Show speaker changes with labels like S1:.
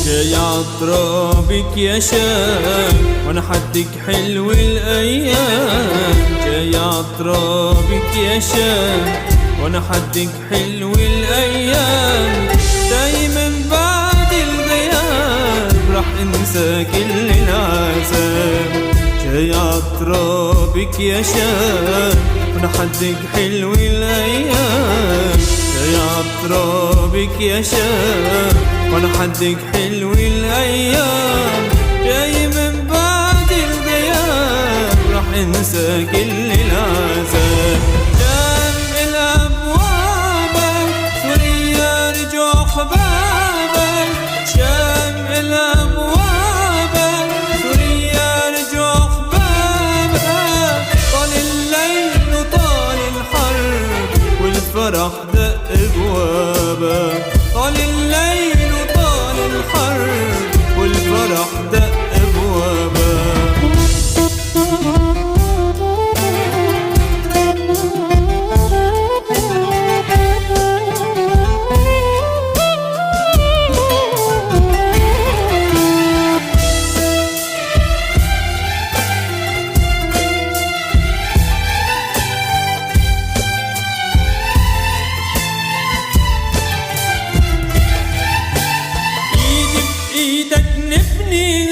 S1: جاي عطرابك يا شام وانا حدك حلو الايام. جاي عطرابك يا شام وانا حدك حلو الايام. دايما بعد الغياب راح انسى كل العذاب. جاي عطرابك يا شام وانا حدك حلو الايام. جاي عطرابك يا شام وانا حدك حلو الايام. جاي من بعد الغياب راح انسى كل العذاب. شام الابوابك سوريا رجوع حبابك. شام الابوابك سوريا رجوع حبابك. طال الليل وطال الحرب والفرح دق ابوابك. طال الليل وطال الحرب والفرح دق ابوابك. ايدك نبني